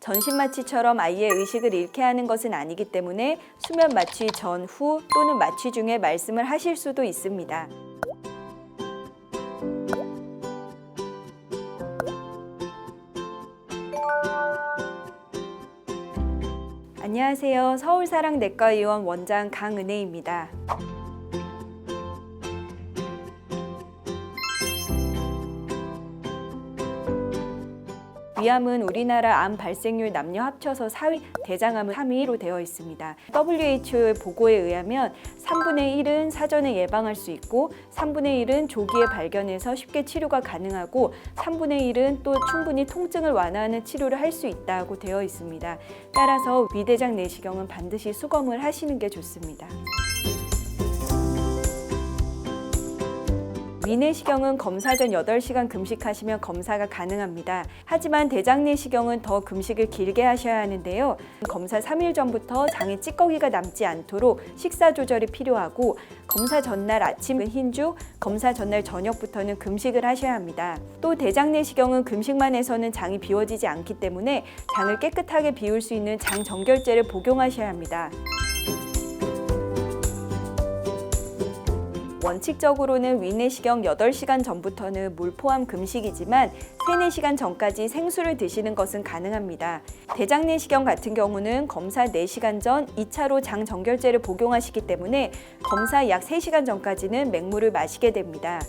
전신 마취처럼 아이의 의식을 잃게 하는 것은 아니기 때문에 수면 마취 전, 후 또는 마취 중에 말씀을 하실 수도 있습니다. 안녕하세요. 서울사랑내과의원 원장 강은혜입니다. 위암은 우리나라 암 발생률 남녀 합쳐서 4위, 대장암은 3위로 되어 있습니다. WHO의 보고에 의하면 3분의 1은 사전에 예방할 수 있고 3분의 1은 조기에 발견해서 쉽게 치료가 가능하고 3분의 1은 또 충분히 통증을 완화하는 치료를 할 수 있다고 되어 있습니다. 따라서 위대장 내시경은 반드시 수검을 하시는 게 좋습니다. 위내시경은 검사 전 8시간 금식하시면 검사가 가능합니다. 하지만 대장내시경은 더 금식을 길게 하셔야 하는데요. 검사 3일 전부터 장에 찌꺼기가 남지 않도록 식사 조절이 필요하고 검사 전날 아침은 흰죽, 검사 전날 저녁부터는 금식을 하셔야 합니다. 또 대장내시경은 금식만 해서는 장이 비워지지 않기 때문에 장을 깨끗하게 비울 수 있는 장 정결제를 복용하셔야 합니다. 원칙적으로는 위내시경 8시간 전부터는 물 포함 금식이지만 3-4시간 전까지 생수를 드시는 것은 가능합니다. 대장내시경 같은 경우는 검사 4시간 전 2차로 장 정결제를 복용하시기 때문에 검사 약 3시간 전까지는 맹물을 마시게 됩니다.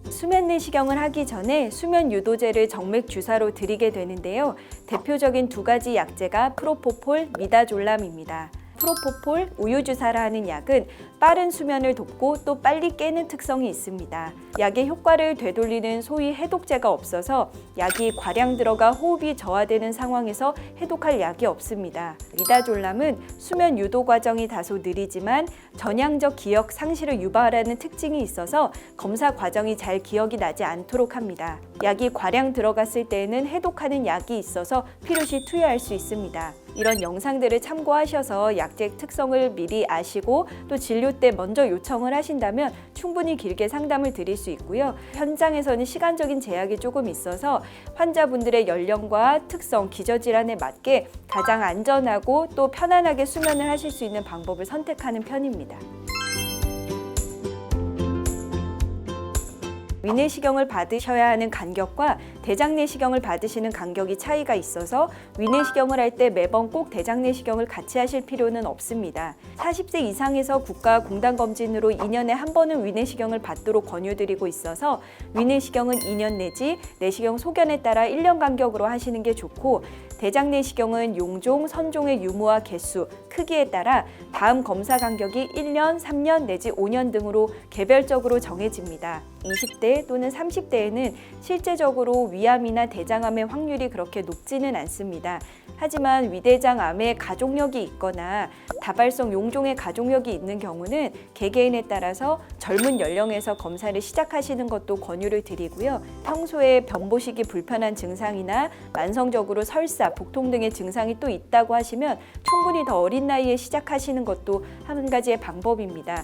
수면 내시경을 하기 전에 수면 유도제를 정맥 주사로 드리게 되는데요. 대표적인 2가지 약제가 프로포폴, 미다졸람입니다. 프로포폴, 우유주사라는 약은 빠른 수면을 돕고 또 빨리 깨는 특성이 있습니다. 약의 효과를 되돌리는 소위 해독제가 없어서 약이 과량 들어가 호흡이 저하되는 상황에서 해독할 약이 없습니다. 미다졸람은 수면 유도 과정이 다소 느리지만 전향적 기억 상실을 유발하는 특징이 있어서 검사 과정이 잘 기억이 나지 않도록 합니다. 약이 과량 들어갔을 때에는 해독하는 약이 있어서 필요시 투여할 수 있습니다. 이런 영상들을 참고하셔서 약제 특성을 미리 아시고 또 진료 때 먼저 요청을 하신다면 충분히 길게 상담을 드릴 수 있고요. 현장에서는 시간적인 제약이 조금 있어서 환자분들의 연령과 특성, 기저질환에 맞게 가장 안전하고 또 편안하게 수면을 하실 수 있는 방법을 선택하는 편입니다. 위내시경을 받으셔야 하는 간격과 대장내시경을 받으시는 간격이 차이가 있어서 위내시경을 할 때 매번 꼭 대장내시경을 같이 하실 필요는 없습니다. 40세 이상에서 국가공단검진으로 2년에 한 번은 위내시경을 받도록 권유드리고 있어서 위내시경은 2년 내지 내시경 소견에 따라 1년 간격으로 하시는 게 좋고 대장내시경은 용종, 선종의 유무와 개수, 크기에 따라 다음 검사 간격이 1년, 3년 내지 5년 등으로 개별적으로 정해집니다. 20대 또는 30대에는 실제적으로 위암이나 대장암의 확률이 그렇게 높지는 않습니다. 하지만 위대장암에 가족력이 있거나 다발성 용종의 가족력이 있는 경우는 개개인에 따라서 젊은 연령에서 검사를 시작하시는 것도 권유를 드리고요. 평소에 변보시기 불편한 증상이나 만성적으로 설사, 복통 등의 증상이 또 있다고 하시면 충분히 더 어린 나이에 시작하시는 것도 한 가지의 방법입니다.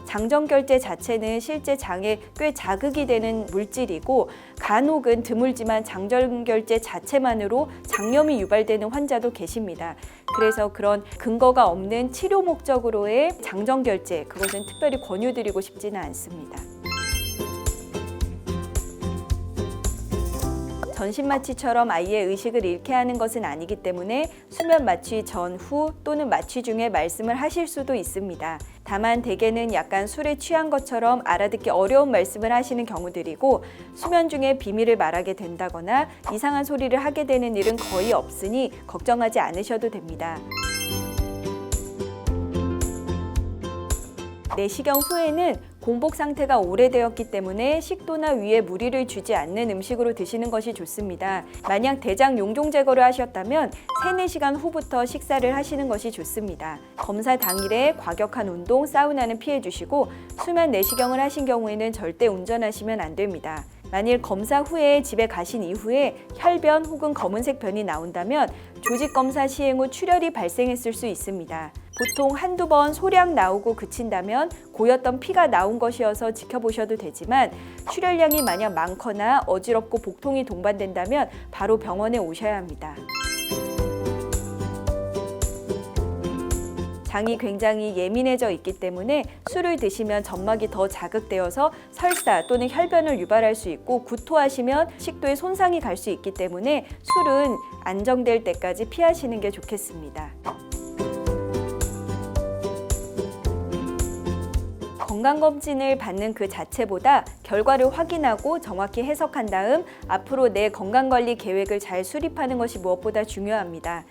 장정결제 자체는 실제 장에 꽤 자극이 되는 물질이고 간혹은 드물지만 장정결제 자체만으로 장염이 유발되는 환자도 계십니다. 그래서 그런 근거가 없는 치료 목적으로의 장정결제, 그것은 특별히 권유드리고 싶지는 않습니다. 전신 마취처럼 아이의 의식을 잃게 하는 것은 아니기 때문에 수면 마취 전, 후 또는 마취 중에 말씀을 하실 수도 있습니다. 다만 대개는 약간 술에 취한 것처럼 알아듣기 어려운 말씀을 하시는 경우들이고 수면 중에 비밀을 말하게 된다거나 이상한 소리를 하게 되는 일은 거의 없으니 걱정하지 않으셔도 됩니다. 내시경 후에는 공복 상태가 오래되었기 때문에 식도나 위에 무리를 주지 않는 음식으로 드시는 것이 좋습니다. 만약 대장 용종 제거를 하셨다면 3-4시간 후부터 식사를 하시는 것이 좋습니다. 검사 당일에 과격한 운동, 사우나는 피해 주시고 수면 내시경을 하신 경우에는 절대 운전하시면 안 됩니다. 만일 검사 후에 집에 가신 이후에 혈변 혹은 검은색 변이 나온다면 조직 검사 시행 후 출혈이 발생했을 수 있습니다. 보통 한두 번 소량 나오고 그친다면 고였던 피가 나온 것이어서 지켜보셔도 되지만 출혈량이 만약 많거나 어지럽고 복통이 동반된다면 바로 병원에 오셔야 합니다. 장이 굉장히 예민해져 있기 때문에 술을 드시면 점막이 더 자극되어서 설사 또는 혈변을 유발할 수 있고 구토하시면 식도에 손상이 갈 수 있기 때문에 술은 안정될 때까지 피하시는 게 좋겠습니다. 건강검진을 받는 그 자체보다 결과를 확인하고 정확히 해석한 다음 앞으로 내 건강관리 계획을 잘 수립하는 것이 무엇보다 중요합니다.